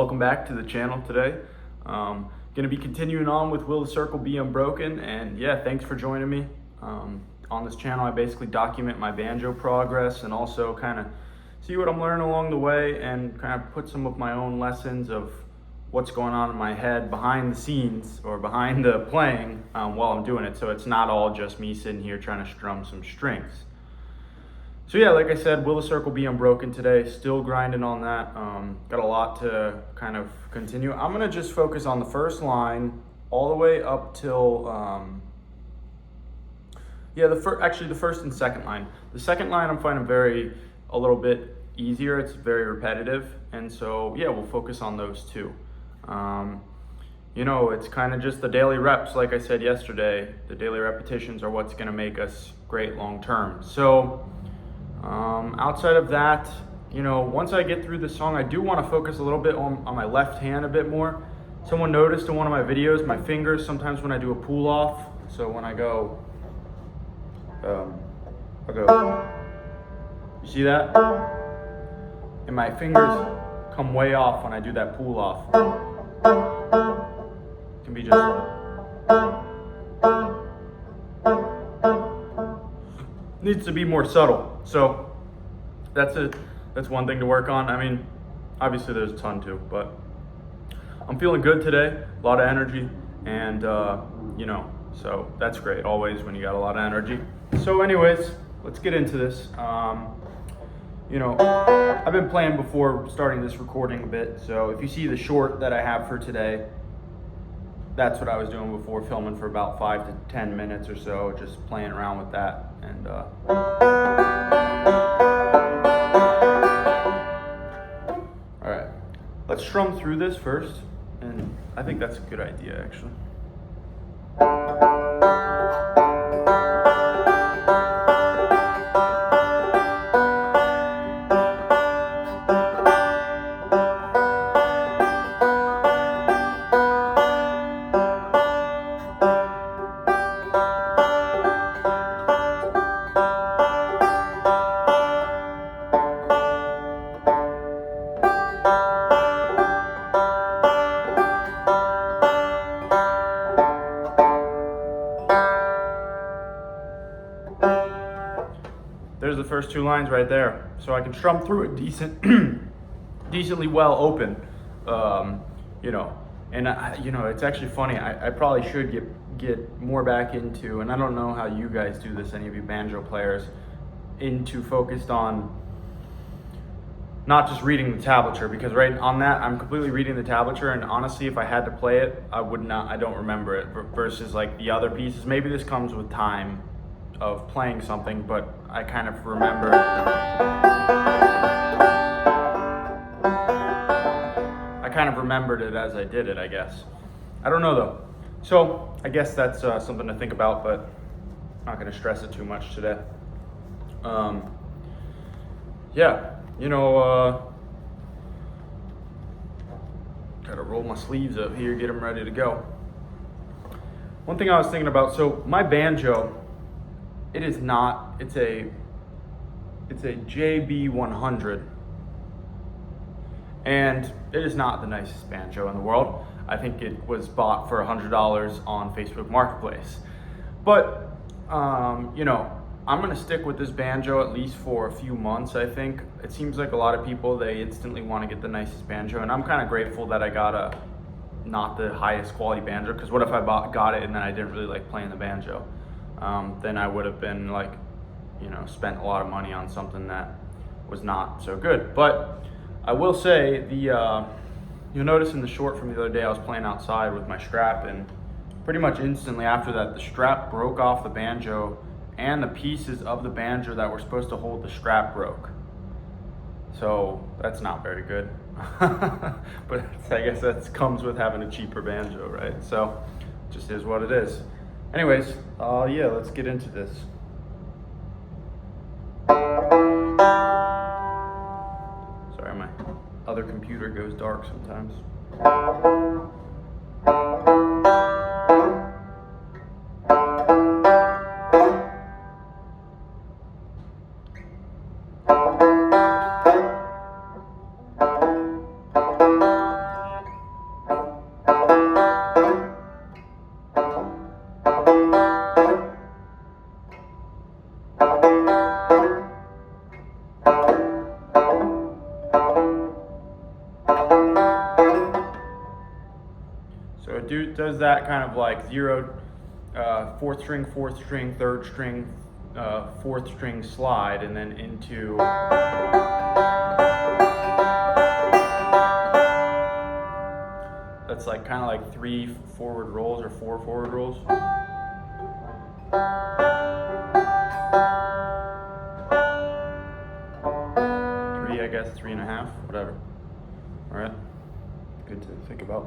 Welcome back to the channel today. Going to be continuing on with Will the Circle Be Unbroken, and yeah, thanks for joining me. On this channel I basically document my banjo progress and also kind of see what I'm learning along the way and kind of put some of my own lessons of what's going on in my head behind the scenes or behind the playing while I'm doing it, so it's not all just me sitting here trying to strum some strings. So yeah, like I said, Will the Circle Be Unbroken today, still grinding on that. Got a lot to kind of continue. I'm gonna just focus on the first line all the way up till, actually the first and second line. The second line I'm finding a little bit easier, it's very repetitive, and so yeah, we'll focus on those two. You know, it's kind of just the daily reps, like I said yesterday, the daily repetitions are what's gonna make us great long term. So, outside of that, you know, once I get through the song, I do want to focus a little bit on my left hand a bit more. Someone noticed in one of my videos, my fingers, sometimes when I do a pull off, so when I go, you see that? And my fingers come way off when I do that pull off. It can be just, needs to be more subtle. So that's one thing to work on. I mean, obviously there's a ton too, but I'm feeling good today, a lot of energy, and you know, so that's great always when you got a lot of energy. So anyways, let's get into this. You know, I've been playing before starting this recording a bit, so if you see the short that I have for today, that's what I was doing before, filming for about 5 to 10 minutes or so, just playing around with that. And all right, let's strum through this first, and I think that's a good idea actually. There's the first two lines right there. So I can strum through it decently well open, you know. And you know, it's actually funny. I probably should get more back into, and I don't know how you guys do this, any of you banjo players, into focused on not just reading the tablature, because right on that I'm completely reading the tablature, and honestly, if I had to play it, I don't remember it. Versus like the other pieces, maybe this comes with time of playing something, but I kind of remember. I kind of remembered it as I did it, I guess. I don't know though. So I guess that's something to think about, but I'm not going to stress it too much today. Yeah, you know, gotta roll my sleeves up here, get them ready to go. One thing I was thinking about, so my banjo, it's a JB100, and it is not the nicest banjo in the world. I think it was bought for $100 on Facebook Marketplace. But, you know, I'm gonna stick with this banjo at least for a few months, I think. It seems like a lot of people, they instantly wanna get the nicest banjo, and I'm kinda grateful that I got not the highest quality banjo, because what if I got it and then I didn't really like playing the banjo? Then I would have been like, you know, spent a lot of money on something that was not so good. But I will say, you'll notice in the short from the other day, I was playing outside with my strap, and pretty much instantly after that, the strap broke off the banjo, and the pieces of the banjo that were supposed to hold the strap broke. So that's not very good. But I guess that comes with having a cheaper banjo, right? So it just is what it is. Anyways, yeah, let's get into this. Sorry, my other computer goes dark sometimes. So it does that kind of like 0, 4th string, 4th string, 3rd string, 4th string slide, and then into that's like kind of like 3 forward rolls or 4 forward rolls. 3, I guess, 3.5, whatever. All right, good to think about.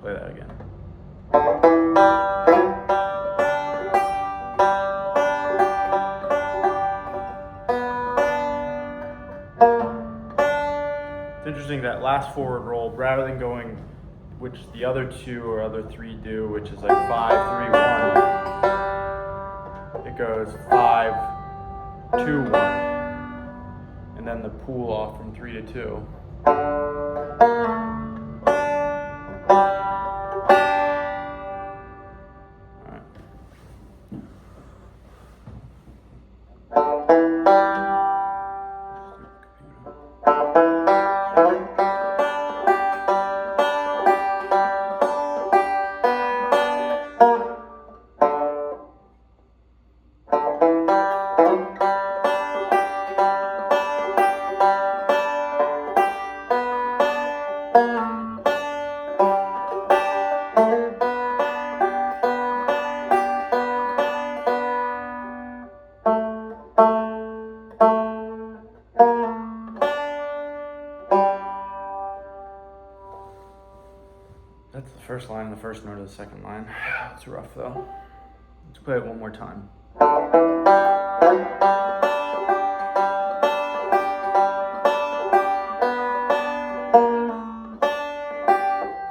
Play that again. It's interesting that last forward roll, rather than going, which the other 2 or other 3 do, which is like 5, 3, 1, it goes 5, 2, 1, and then the pull off from 3 to 2. That's the first line, the first note of the second line. It's rough though. Let's play it one more time.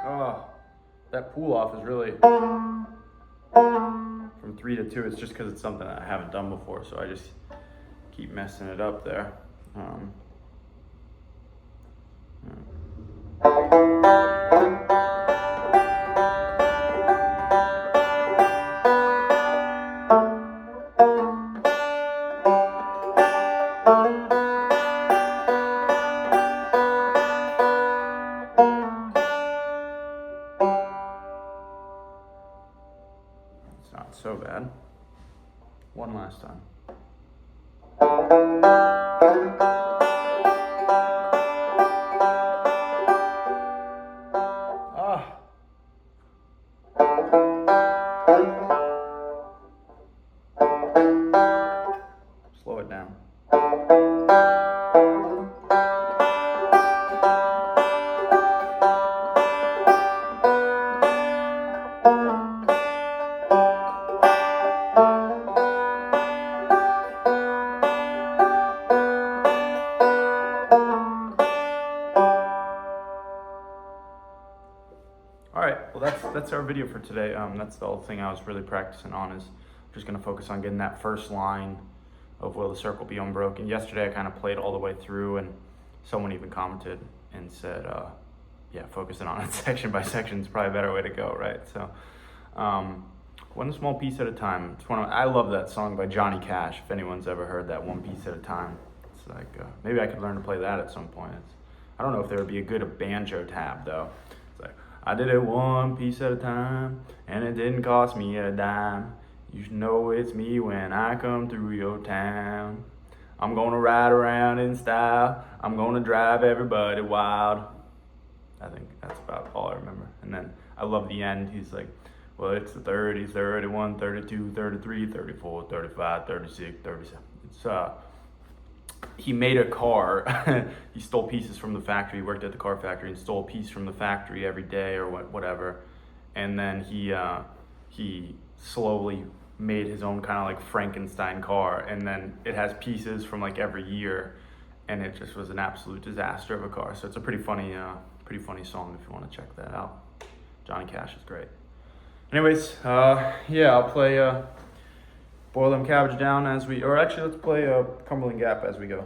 Oh, that pull off is really from 3 to 2. It's just because it's something that I haven't done before, so I just keep messing it up there. It's not so bad. One last time. Slow it down. All right, well that's our video for today. That's the whole thing I was really practicing on, is just gonna focus on getting that first line of Will the Circle Be Unbroken. Yesterday I kind of played all the way through, and someone even commented and said, yeah, focusing on it section by section is probably a better way to go, right? So one small piece at a time. I love that song by Johnny Cash, if anyone's ever heard that, One Piece at a Time. It's like, maybe I could learn to play that at some point. I don't know if there would be a good banjo tab though. It's like, I did it one piece at a time, and it didn't cost me a dime. You should know it's me when I come through your town. I'm gonna ride around in style. I'm gonna drive everybody wild. I think that's about all I remember. And then I love the end. He's like, well, it's the 30s, 31, 32, 33, 34, 35, 36, 37. It's, he made a car. He stole pieces from the factory. He worked at the car factory and stole a piece from the factory every day or whatever. And then he slowly made his own kind of like Frankenstein car. And then it has pieces from like every year. And it just was an absolute disaster of a car. So it's a pretty funny song if you want to check that out. Johnny Cash is great. Anyways, yeah, I'll play Boil Them Cabbage Down as we, or actually let's play Cumberland Gap as we go.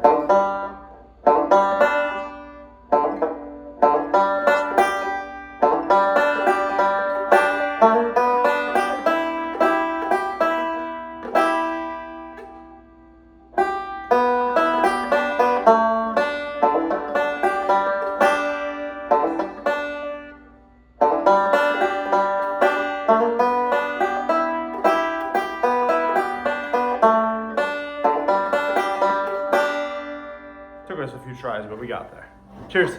we got there. Cheers.